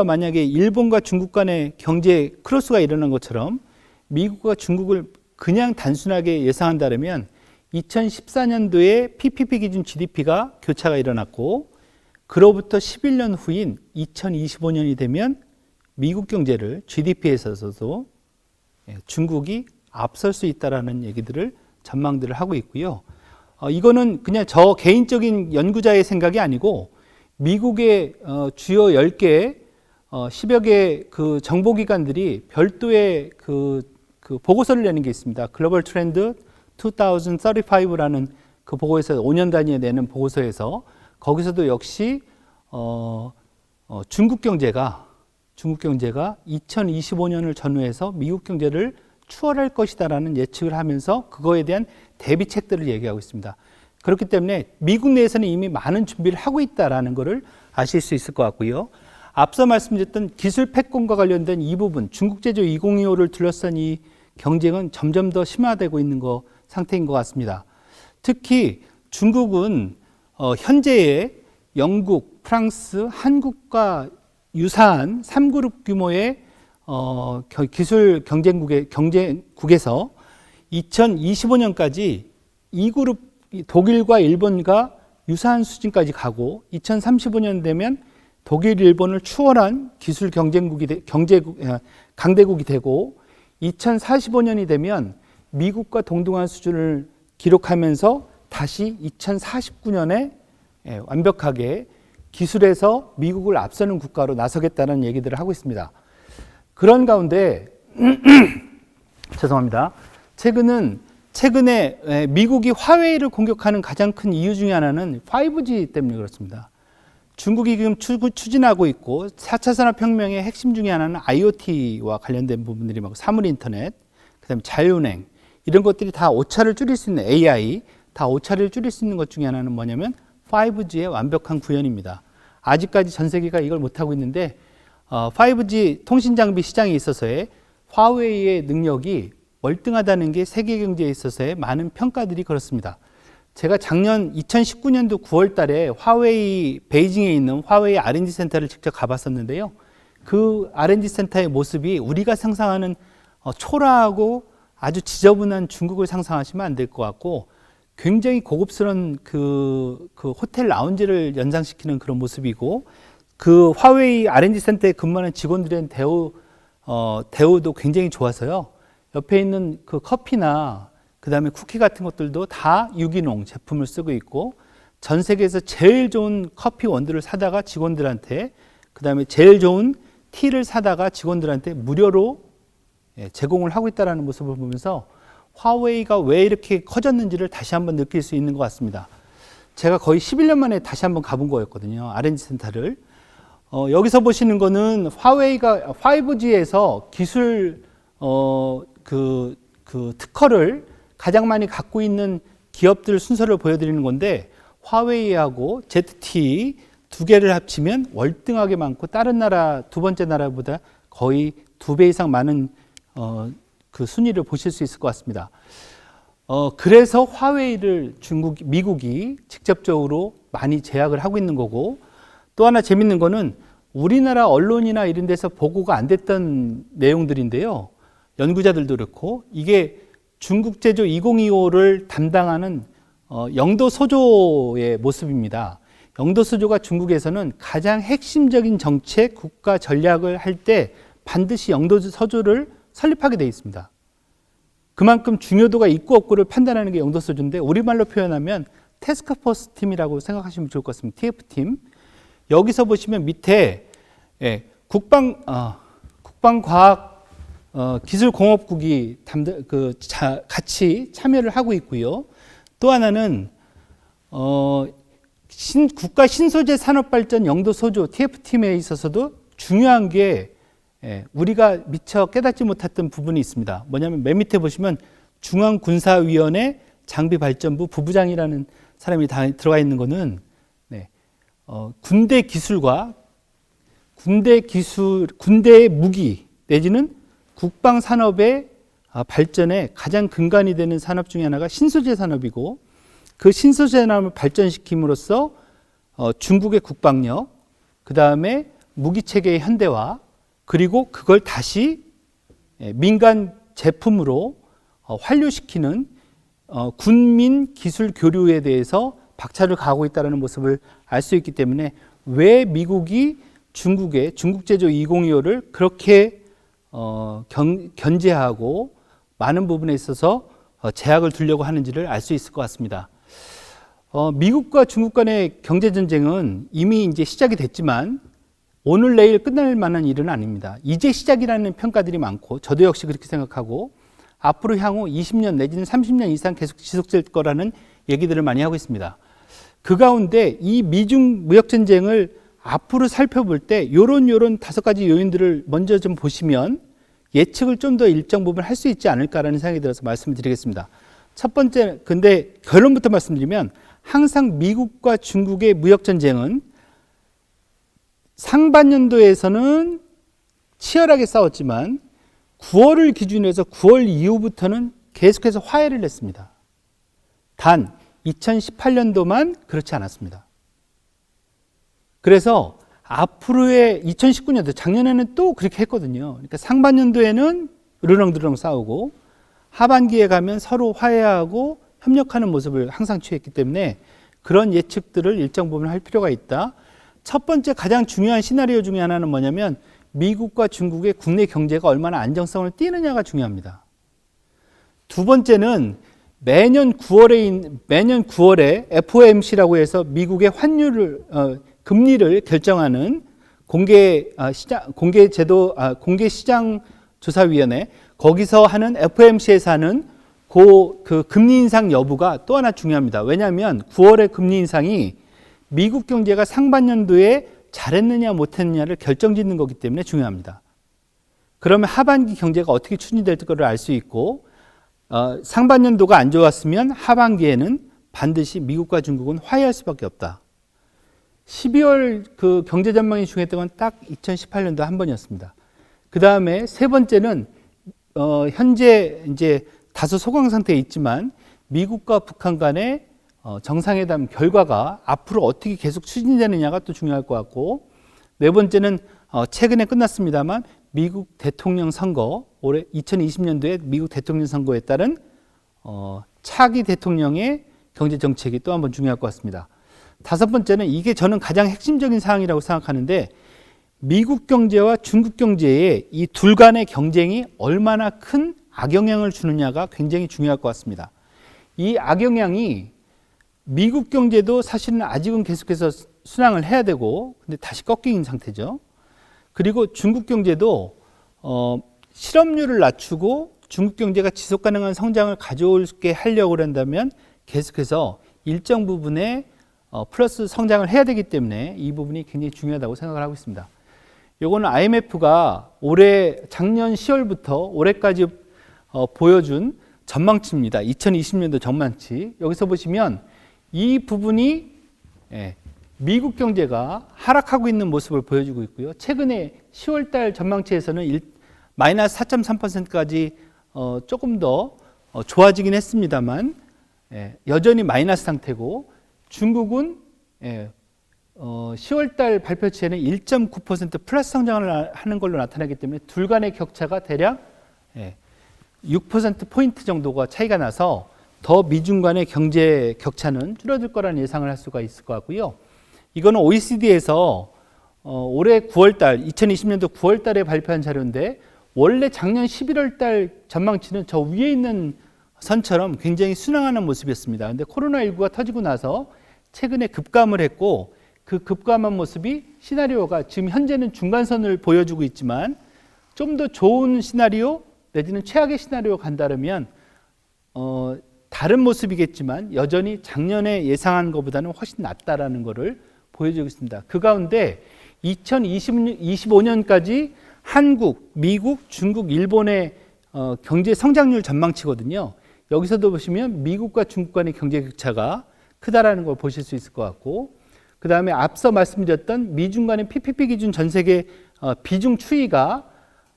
만약에 일본과 중국 간의 경제 크로스가 일어난 것처럼 미국과 중국을 그냥 단순하게 예상한다면 2014년도에 PPP 기준 GDP가 교차가 일어났고 그로부터 11년 후인 2025년이 되면 미국 경제를 GDP에서도 중국이 앞설 수 있다라는 얘기들을 전망들을 하고 있고요. 이거는 그냥 저 개인적인 연구자의 생각이 아니고 미국의 주요 10개, 10여 개 그 정보기관들이 별도의 그 보고서를 내는 게 있습니다. 글로벌 트렌드 2035라는 그 보고에서 5년 단위에 내는 보고서에서 거기서도 역시 중국 경제가 2025년을 전후해서 미국 경제를 추월할 것이다라는 예측을 하면서 그거에 대한 대비책들을 얘기하고 있습니다. 그렇기 때문에 미국 내에서는 이미 많은 준비를 하고 있다라는 것을 아실 수 있을 것 같고요. 앞서 말씀드렸던 기술 패권과 관련된 이 부분, 중국 제조 2025를 둘러싼 이 경쟁은 점점 더 심화되고 있는 상태인 것 같습니다. 특히 중국은 현재의 영국, 프랑스, 한국과 유사한 3그룹 규모의 기술 경쟁국에서 2025년까지 2그룹 독일과 일본과 유사한 수준까지 가고 2035년 되면 독일, 일본을 추월한 기술 강대국이 되고 2045년이 되면 미국과 동등한 수준을 기록하면서 다시 2049년에 완벽하게 기술에서 미국을 앞서는 국가로 나서겠다는 얘기들을 하고 있습니다. 그런 가운데 죄송합니다. 최근에 미국이 화웨이를 공격하는 가장 큰 이유 중에 하나는 5G 때문에 그렇습니다. 중국이 지금 추진하고 있고 4차 산업혁명의 핵심 중에 하나는 IoT와 관련된 부분들이 막 사물 인터넷, 그다음에 자율운행 이런 것들이 다 오차를 줄일 수 있는 AI, 다 오차를 줄일 수 있는 것 중에 하나는 뭐냐면 5G의 완벽한 구현입니다. 아직까지 전 세계가 이걸 못하고 있는데 5G 통신 장비 시장에 있어서의 화웨이의 능력이 월등하다는 게 세계 경제에 있어서의 많은 평가들이 그렇습니다. 제가 작년 2019년도 9월 달에 화웨이 베이징에 있는 화웨이 R&D 센터를 직접 가봤었는데요. 그 R&D 센터의 모습이 우리가 상상하는 초라하고 아주 지저분한 중국을 상상하시면 안 될 것 같고 굉장히 고급스러운 그 호텔 라운지를 연상시키는 그런 모습이고 그 화웨이 R&D 센터에 근무하는 직원들의 대우도 굉장히 좋아서요. 옆에 있는 그 커피나 그 다음에 쿠키 같은 것들도 다 유기농 제품을 쓰고 있고 전 세계에서 제일 좋은 커피 원두를 사다가 직원들한테 그 다음에 제일 좋은 티를 사다가 직원들한테 무료로 제공을 하고 있다는 모습을 보면서 화웨이가 왜 이렇게 커졌는지를 다시 한번 느낄 수 있는 것 같습니다. 제가 거의 11년 만에 다시 한번 가본 거였거든요. R&D 센터를. 여기서 보시는 거는 화웨이가 5G에서 기술 특허를 가장 많이 갖고 있는 기업들 순서를 보여드리는 건데 화웨이하고 ZTE 두 개를 합치면 월등하게 많고 다른 나라 두 번째 나라보다 거의 2배 이상 많은 그 순위를 보실 수 있을 것 같습니다. 그래서 화웨이를 미국이 직접적으로 많이 제약을 하고 있는 거고 또 하나 재밌는 거는 우리나라 언론이나 이런 데서 보고가 안 됐던 내용들인데요. 연구자들도 그렇고 이게 중국 제조 2025를 담당하는 영도 소조의 모습입니다. 영도 소조가 중국에서는 가장 핵심적인 정책, 국가 전략을 할 때 반드시 영도 소조를 설립하게 되어 있습니다. 그만큼 중요도가 있고 없고를 판단하는 게 영도 소조인데 우리말로 표현하면 태스크포스 팀이라고 생각하시면 좋을 것 같습니다. TF팀. 여기서 보시면 밑에 국방과학 기술공업국이 같이 참여를 하고 있고요. 또 하나는 국가 신소재 산업발전 영도 소조 TF팀에 있어서도 중요한 게 우리가 미처 깨닫지 못했던 부분이 있습니다. 뭐냐면 맨 밑에 보시면 중앙군사위원회 장비발전부 부부장이라는 사람이 다 들어가 있는 거는 군대 기술과 군대의 무기 내지는 국방 산업의 발전에 가장 근간이 되는 산업 중에 하나가 신소재 산업이고, 그 신소재 산업을 발전시킴으로써 중국의 국방력, 그 다음에 무기체계의 현대화, 그리고 그걸 다시 민간 제품으로 환류시키는 군민 기술 교류에 대해서 박차를 가하고 있다는 모습을 알 수 있기 때문에 왜 미국이 중국의 중국제조 2025를 그렇게 견제하고 많은 부분에 있어서 제약을 두려고 하는지를 알 수 있을 것 같습니다. 미국과 중국 간의 경제전쟁은 이미 이제 시작이 됐지만 오늘 내일 끝날 만한 일은 아닙니다. 이제 시작이라는 평가들이 많고 저도 역시 그렇게 생각하고 앞으로 향후 20년 내지는 30년 이상 계속 지속될 거라는 얘기들을 많이 하고 있습니다. 그 가운데 이 미중 무역전쟁을 앞으로 살펴볼 때 요런 5가지 요인들을 먼저 좀 보시면 예측을 좀 더 일정 부분 할 수 있지 않을까라는 생각이 들어서 말씀을 드리겠습니다. 첫 번째, 근데 결론부터 말씀드리면 항상 미국과 중국의 무역전쟁은 상반년도에서는 치열하게 싸웠지만 9월을 기준으로 해서 9월 이후부터는 계속해서 화해를 냈습니다. 단 2018년도만 그렇지 않았습니다. 그래서 앞으로의 2019년도, 작년에는 또 그렇게 했거든요. 그러니까 상반년도에는 으르렁드렁 싸우고 하반기에 가면 서로 화해하고 협력하는 모습을 항상 취했기 때문에 그런 예측들을 일정 부분 할 필요가 있다. 첫 번째 가장 중요한 시나리오 중에 하나는 뭐냐면 미국과 중국의 국내 경제가 얼마나 안정성을 띠느냐가 중요합니다. 두 번째는 매년 9월에 FOMC라고 해서 미국의 환율을 금리를 결정하는 공개 시장 조사위원회, 거기서 하는 FOMC에서 하는 그 금리 인상 여부가 또 하나 중요합니다. 왜냐하면 9월의 금리 인상이 미국 경제가 상반년도에 잘했느냐 못했느냐를 결정짓는 거기 때문에 중요합니다. 그러면 하반기 경제가 어떻게 추진될 거를 알 수 있고, 상반년도가 안 좋았으면 하반기에는 반드시 미국과 중국은 화해할 수밖에 없다. 12월 그 경제 전망이 중요했던 건 딱 2018년도 한 번이었습니다. 그 다음에 세 번째는 현재 이제 다소 소강 상태에 있지만 미국과 북한 간의 정상회담 결과가 앞으로 어떻게 계속 추진되느냐가 또 중요할 것 같고, 네 번째는 최근에 끝났습니다만 미국 대통령 선거, 올해 2020년도에 미국 대통령 선거에 따른 차기 대통령의 경제 정책이 또 한 번 중요할 것 같습니다. 다섯 번째는 이게 저는 가장 핵심적인 사항이라고 생각하는데, 미국 경제와 중국 경제의 이 둘 간의 경쟁이 얼마나 큰 악영향을 주느냐가 굉장히 중요할 것 같습니다. 이 악영향이 미국 경제도 사실은 아직은 계속해서 순항을 해야 되고, 근데 다시 꺾인 상태죠. 그리고 중국 경제도 실업률을 낮추고 중국 경제가 지속 가능한 성장을 가져올게 하려고 한다면 계속해서 일정 부분의 플러스 성장을 해야 되기 때문에 이 부분이 굉장히 중요하다고 생각을 하고 있습니다. 이거는 IMF가 작년 10월부터 올해까지 보여준 전망치입니다. 2020년도 전망치. 여기서 보시면 이 부분이 미국 경제가 하락하고 있는 모습을 보여주고 있고요. 최근에 10월 달 전망치에서는 마이너스 4.3%까지 조금 더 좋아지긴 했습니다만 여전히 마이너스 상태고, 중국은 10월 달 발표치에는 1.9% 플러스 성장을 하는 걸로 나타나기 때문에 둘 간의 격차가 대략 6%포인트 정도가 차이가 나서 더 미중 간의 경제 격차는 줄어들 거라는 예상을 할 수가 있을 것 같고요. 이거는 OECD에서 올해 9월 달, 2020년도 9월 달에 발표한 자료인데, 원래 작년 11월 달 전망치는 저 위에 있는 선처럼 굉장히 순항하는 모습이었습니다. 근데 코로나19가 터지고 나서 최근에 급감을 했고, 그 급감한 모습이 시나리오가 지금 현재는 중간선을 보여주고 있지만 좀 더 좋은 시나리오 내지는 최악의 시나리오 간다면 다른 모습이겠지만 여전히 작년에 예상한 것보다는 훨씬 낫다라는 것을 보여주고 있습니다. 그 가운데 2025년까지 한국, 미국, 중국, 일본의 경제 성장률 전망치거든요. 여기서도 보시면 미국과 중국 간의 경제 격차가 크다라는 걸 보실 수 있을 것 같고, 그 다음에 앞서 말씀드렸던 미중 간의 PPP 기준 전 세계 비중 추이가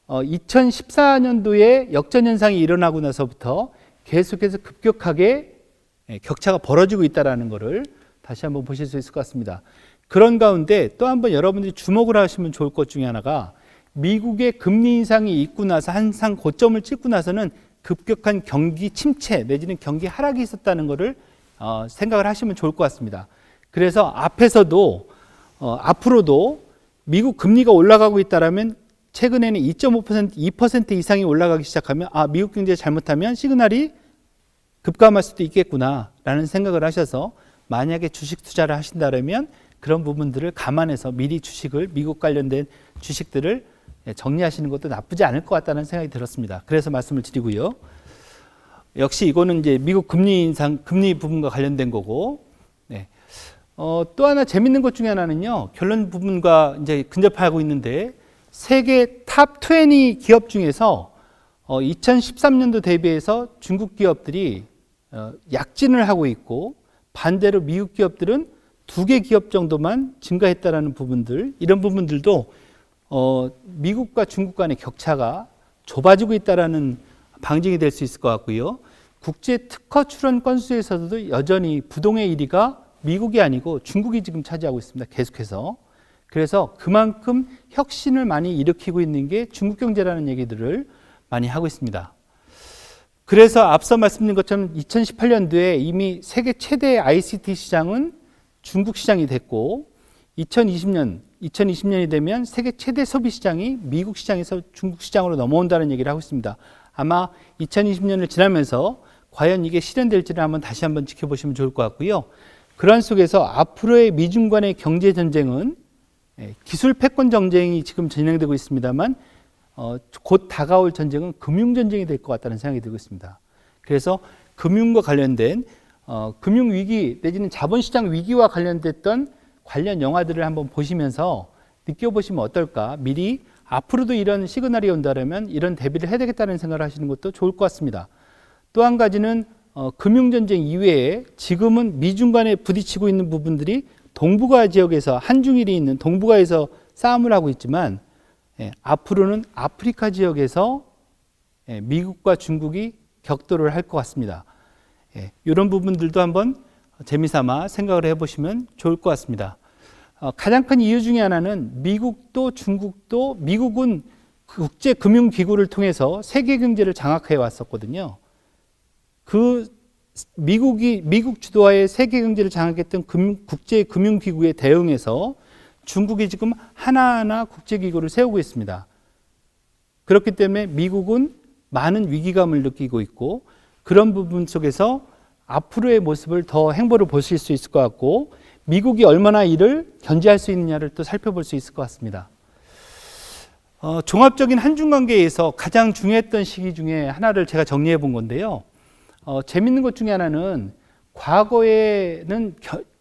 2014년도에 역전 현상이 일어나고 나서부터 계속해서 급격하게 격차가 벌어지고 있다는 것을 다시 한번 보실 수 있을 것 같습니다. 그런 가운데 또 한번 여러분들이 주목을 하시면 좋을 것 중에 하나가 미국의 금리 인상이 있고 나서 항상 고점을 찍고 나서는 급격한 경기 침체 내지는 경기 하락이 있었다는 것을 생각을 하시면 좋을 것 같습니다. 그래서 앞에서도 앞으로도 미국 금리가 올라가고 있다라면 최근에는 2.5%, 2% 이상이 올라가기 시작하면 미국 경제 잘못하면 시그널이 급감할 수도 있겠구나라는 생각을 하셔서 만약에 주식 투자를 하신다면 그런 부분들을 감안해서 미리 주식을 미국 관련된 주식들을 정리하시는 것도 나쁘지 않을 것 같다는 생각이 들었습니다. 그래서 말씀을 드리고요. 역시 이거는 이제 미국 금리 인상, 금리 부분과 관련된 거고, 네. 또 하나 재밌는 것 중에 하나는요, 결론 부분과 이제 근접하고 있는데, 세계 탑 20 기업 중에서 2013년도 대비해서 중국 기업들이 약진을 하고 있고, 반대로 미국 기업들은 2개 기업 정도만 증가했다라는 부분들, 이런 부분들도 미국과 중국 간의 격차가 좁아지고 있다라는 방증이 될 수 있을 것 같고요. 국제 특허 출원 건수에서도 여전히 부동의 1위가 미국이 아니고 중국이 지금 차지하고 있습니다. 계속해서. 그래서 그만큼 혁신을 많이 일으키고 있는 게 중국 경제라는 얘기들을 많이 하고 있습니다. 그래서 앞서 말씀드린 것처럼 2018년도에 이미 세계 최대 ICT 시장은 중국 시장이 됐고 2020년이 되면 세계 최대 소비 시장이 미국 시장에서 중국 시장으로 넘어온다는 얘기를 하고 있습니다. 아마 2020년을 지나면서 과연 이게 실현될지를 다시 한번 지켜보시면 좋을 것 같고요. 그러한 속에서 앞으로의 미중 간의 경제 전쟁은 기술 패권 전쟁이 지금 진행되고 있습니다만 곧 다가올 전쟁은 금융 전쟁이 될 것 같다는 생각이 들고 있습니다. 그래서 금융과 관련된 금융 위기 내지는 자본시장 위기와 관련됐던 관련 영화들을 한번 보시면서 느껴보시면 어떨까? 미리 앞으로도 이런 시그널이 온다면 이런 대비를 해야 되겠다는 생각을 하시는 것도 좋을 것 같습니다. 또 한 가지는 금융전쟁 이외에 지금은 미중 간에 부딪히고 있는 부분들이 동북아 지역에서 한중일이 있는 동북아에서 싸움을 하고 있지만 앞으로는 아프리카 지역에서 미국과 중국이 격돌을 할 것 같습니다. 이런 부분들도 한번 재미삼아 생각을 해보시면 좋을 것 같습니다. 가장 큰 이유 중에 하나는 미국도 중국도 미국은 국제금융기구를 통해서 세계 경제를 장악해 왔었거든요. 그 미국 주도하에 세계 경제를 장악했던 국제금융기구에 대응해서 중국이 지금 하나하나 국제기구를 세우고 있습니다. 그렇기 때문에 미국은 많은 위기감을 느끼고 있고 그런 부분 속에서 앞으로의 모습을 더 행보를 보실 수 있을 것 같고 미국이 얼마나 이를 견제할 수 있느냐를 또 살펴볼 수 있을 것 같습니다. 종합적인 한중 관계에서 가장 중요했던 시기 중에 하나를 제가 정리해 본 건데요. 재밌는 것 중에 하나는 과거에는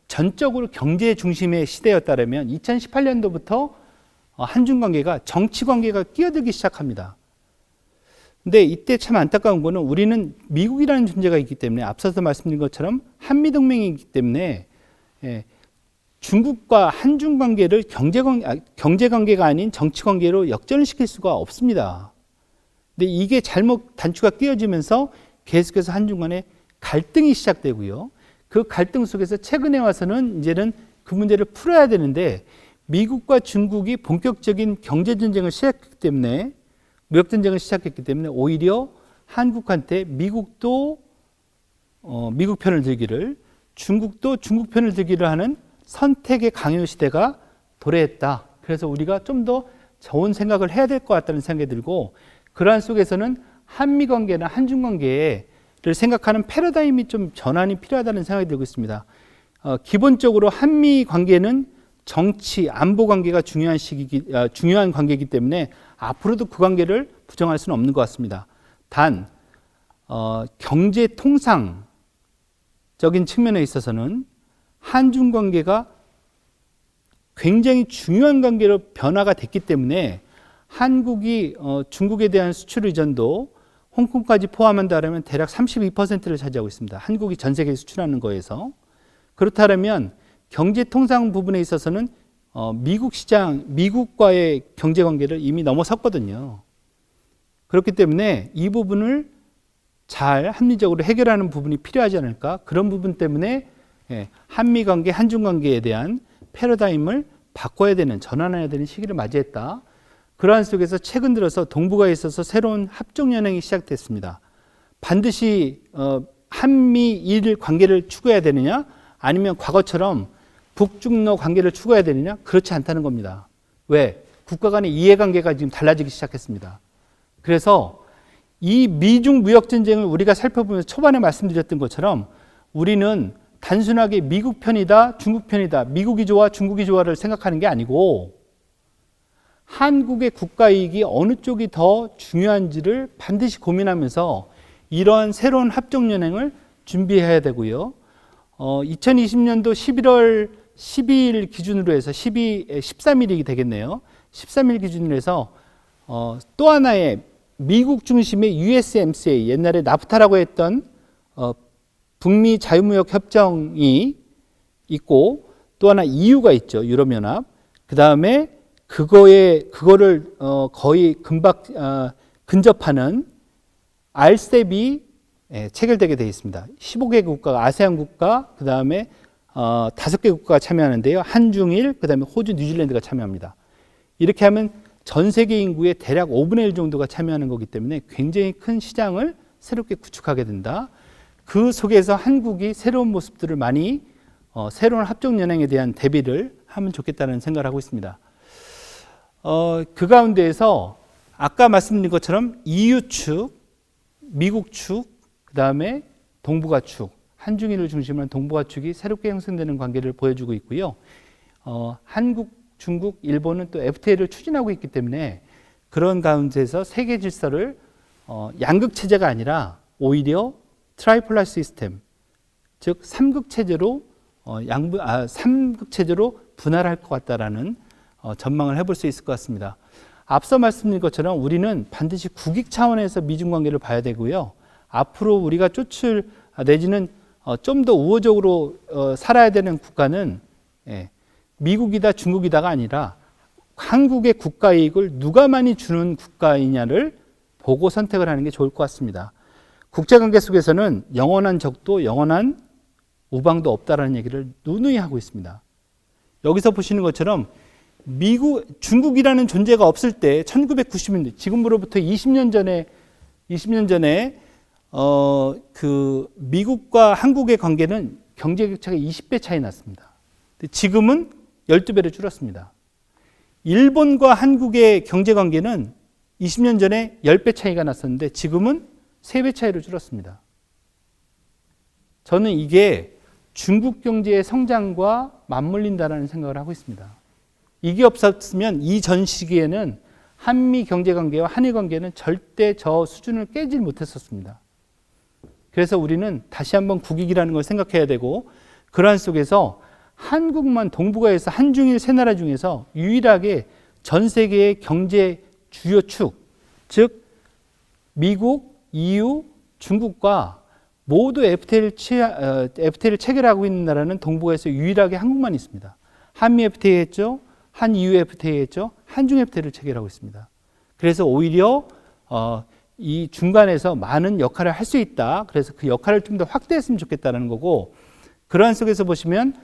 전적으로 경제 중심의 시대였다면 2018년도부터 한중 관계가 정치 관계가 끼어들기 시작합니다. 근데 이때 참 안타까운 거는 우리는 미국이라는 존재가 있기 때문에 앞서서 말씀드린 것처럼 한미동맹이기 때문에 중국과 한중 관계를 경제 관계가 아닌 정치 관계로 역전을 시킬 수가 없습니다. 근데 이게 잘못 단추가 끼어지면서 계속해서 한중 간에 갈등이 시작되고요. 그 갈등 속에서 최근에 와서는 이제는 그 문제를 풀어야 되는데 미국과 중국이 본격적인 경제 전쟁을 시작했기 때문에 무역 전쟁을 시작했기 때문에 오히려 한국한테 미국도 미국 편을 들기를 중국도 중국 편을 들기를 하는 선택의 강요 시대가 도래했다. 그래서 우리가 좀 더 좋은 생각을 해야 될 것 같다는 생각이 들고 그러한 속에서는 한미 관계나 한중 관계를 생각하는 패러다임이 좀 전환이 필요하다는 생각이 들고 있습니다. 기본적으로 한미 관계는 정치, 안보 관계가 중요한 관계이기 때문에 앞으로도 그 관계를 부정할 수는 없는 것 같습니다. 단 경제 통상적인 측면에 있어서는 한중 관계가 굉장히 중요한 관계로 변화가 됐기 때문에 한국이 중국에 대한 수출 의존도 홍콩까지 포함한다면 대략 32%를 차지하고 있습니다. 한국이 전 세계에 수출하는 거에서. 그렇다면 경제 통상 부분에 있어서는 미국 시장, 미국과의 경제 관계를 이미 넘어섰거든요. 그렇기 때문에 이 부분을 잘 합리적으로 해결하는 부분이 필요하지 않을까? 그런 부분 때문에 한미 관계, 한중 관계에 대한 패러다임을 바꿔야 되는, 전환해야 되는 시기를 맞이했다. 그러한 속에서 최근 들어서 동북아에 있어서 새로운 합종연행이 시작됐습니다. 반드시 한미일 관계를 추구해야 되느냐? 아니면 과거처럼 북중러 관계를 추구해야 되느냐? 그렇지 않다는 겁니다. 왜? 국가 간의 이해관계가 지금 달라지기 시작했습니다. 그래서 이 미중 무역전쟁을 우리가 살펴보면서 초반에 말씀드렸던 것처럼 우리는 단순하게 미국 편이다, 중국 편이다, 미국이 좋아, 중국이 좋아를 생각하는 게 아니고 한국의 국가 이익이 어느 쪽이 더 중요한지를 반드시 고민하면서 이러한 새로운 합종연행을 준비해야 되고요. 2020년도 11월 12일 기준으로 해서 13일이 되겠네요. 13일 기준으로 해서 또 하나의 미국 중심의 USMCA, 옛날에 나프타라고 했던 북미 자유무역 협정이 있고 또 하나 EU가 있죠. 유럽연합. 그 다음에 그거를 거의 근접하는 RCEP이 체결되게 되어 있습니다. 15개 국가가 아세안 국가, 그 다음에 5개 국가가 참여하는데요. 한중일, 그 다음에 호주, 뉴질랜드가 참여합니다. 이렇게 하면 전 세계 인구의 대략 5분의 1 정도가 참여하는 거기 때문에 굉장히 큰 시장을 새롭게 구축하게 된다. 그 속에서 한국이 새로운 모습들을 많이 새로운 합종연행에 대한 대비를 하면 좋겠다는 생각을 하고 있습니다. 그 가운데에서 아까 말씀드린 것처럼 EU 축, 미국 축, 그 다음에 동북아 축, 한중일을 중심으로 한 동북아 축이 새롭게 형성되는 관계를 보여주고 있고요. 한국, 중국, 일본은 또 FTA를 추진하고 있기 때문에 그런 가운데서 세계 질서를 양극 체제가 아니라 오히려 트라이폴라 시스템, 즉 삼극 체제로 삼극 체제로 분할할 것 같다라는 전망을 해볼 수 있을 것 같습니다. 앞서 말씀드린 것처럼 우리는 반드시 국익 차원에서 미중 관계를 봐야 되고요. 앞으로 우리가 내지는 좀 더 우호적으로 살아야 되는 국가는 미국이다 중국이다가 아니라 한국의 국가 이익을 누가 많이 주는 국가이냐를 보고 선택을 하는 게 좋을 것 같습니다. 국제관계 속에서는 영원한 적도 영원한 우방도 없다라는 얘기를 누누이 하고 있습니다. 여기서 보시는 것처럼 중국이라는 존재가 없을 때 1990년대, 지금으로부터 20년 전에 그 미국과 한국의 관계는 경제 격차가 20배 차이 났습니다. 지금은 12배로 줄었습니다. 일본과 한국의 경제 관계는 20년 전에 10배 차이가 났었는데 지금은 3배 차이로 줄었습니다. 저는 이게 중국 경제의 성장과 맞물린다라는 생각을 하고 있습니다. 이게 없었으면 이 전 시기에는 한미 경제 관계와 한일 관계는 절대 저 수준을 깨지 못했었습니다. 그래서 우리는 다시 한번 국익이라는 걸 생각해야 되고 그러한 속에서 한국만 동북아에서 한중일 세 나라 중에서 유일하게 전 세계의 경제 주요 축, 즉 미국, EU, 중국과 모두 FTA를 체결하고 있는 나라는 동북아에서 유일하게 한국만 있습니다. 한미 FTA 했죠. 한 EU FTA 했죠. 한중 FTA를 체결하고 있습니다. 그래서 오히려 이 중간에서 많은 역할을 할 수 있다. 그래서 그 역할을 좀 더 확대했으면 좋겠다는 거고 그러한 속에서 보시면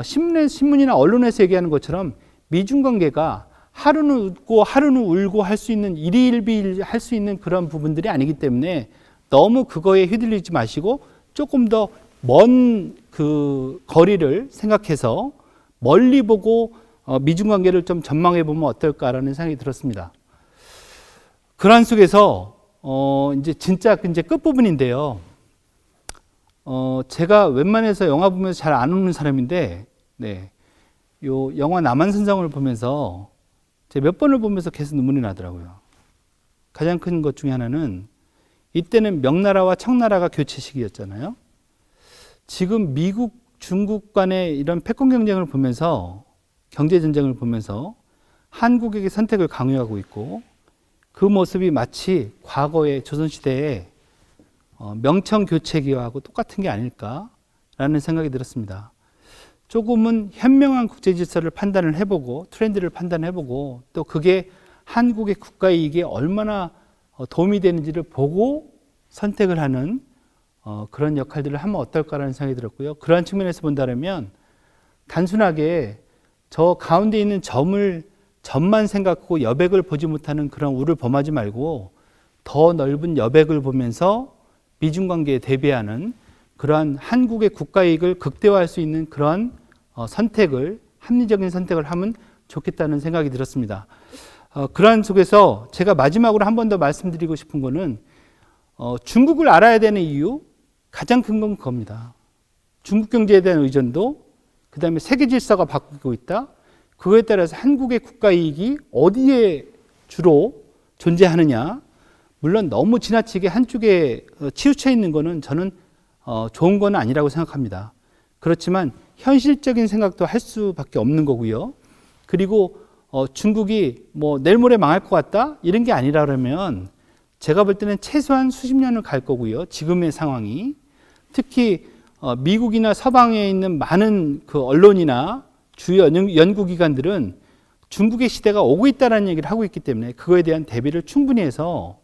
신문이나 언론에서 얘기하는 것처럼 미중 관계가 하루는 웃고 하루는 울고 할 수 있는 일희일비 할 수 있는 그런 부분들이 아니기 때문에 너무 그거에 휘둘리지 마시고 조금 더 먼 그 거리를 생각해서 멀리 보고 미중 관계를 좀 전망해 보면 어떨까라는 생각이 들었습니다. 그러한 속에서 이제 진짜 이제 끝부분인데요. 제가 웬만해서 영화 보면서 잘 안 우는 사람인데, 요 영화 남한선상을 보면서 제가 몇 번을 보면서 계속 눈물이 나더라고요. 가장 큰 것 중에 하나는 이때는 명나라와 청나라가 교체 시기였잖아요. 지금 미국, 중국 간의 이런 패권 경쟁을 보면서 경제 전쟁을 보면서 한국에게 선택을 강요하고 있고 그 모습이 마치 과거의 조선시대의 명청 교체기와하고 똑같은 게 아닐까라는 생각이 들었습니다. 조금은 현명한 국제 질서를 판단을 해보고 트렌드를 판단해보고 또 그게 한국의 국가 이익에 얼마나 도움이 되는지를 보고 선택을 하는 그런 역할들을 하면 어떨까라는 생각이 들었고요. 그러한 측면에서 본다면 단순하게 저 가운데 있는 점만 생각하고 여백을 보지 못하는 그런 우를 범하지 말고 더 넓은 여백을 보면서 미중 관계에 대비하는 그러한 한국의 국가 이익을 극대화할 수 있는 그런 선택을, 합리적인 선택을 하면 좋겠다는 생각이 들었습니다. 그러한 속에서 제가 마지막으로 한 번 더 말씀드리고 싶은 거는 중국을 알아야 되는 이유, 가장 큰 건 그겁니다. 중국 경제에 대한 의존도, 그 다음에 세계 질서가 바뀌고 있다. 그거에 따라서 한국의 국가 이익이 어디에 주로 존재하느냐. 물론 너무 지나치게 한쪽에 치우쳐 있는 거는 저는 좋은 건 아니라고 생각합니다. 그렇지만 현실적인 생각도 할 수밖에 없는 거고요. 그리고 중국이 뭐 내일 모레 망할 것 같다 이런 게 아니라 그러면 제가 볼 때는 최소한 수십 년을 갈 거고요. 지금의 상황이 특히 미국이나 서방에 있는 많은 그 언론이나 주요 연구기관들은 중국의 시대가 오고 있다는 얘기를 하고 있기 때문에 그거에 대한 대비를 충분히 해서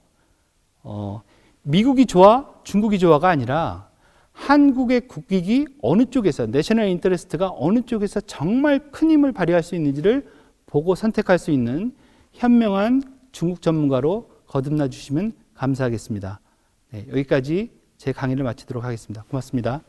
미국이 좋아, 중국이 좋아가 아니라 한국의 국익이 어느 쪽에서, 내셔널 인터레스트가 어느 쪽에서 정말 큰 힘을 발휘할 수 있는지를 보고 선택할 수 있는 현명한 중국 전문가로 거듭나 주시면 감사하겠습니다. 네, 여기까지 제 강의를 마치도록 하겠습니다. 고맙습니다.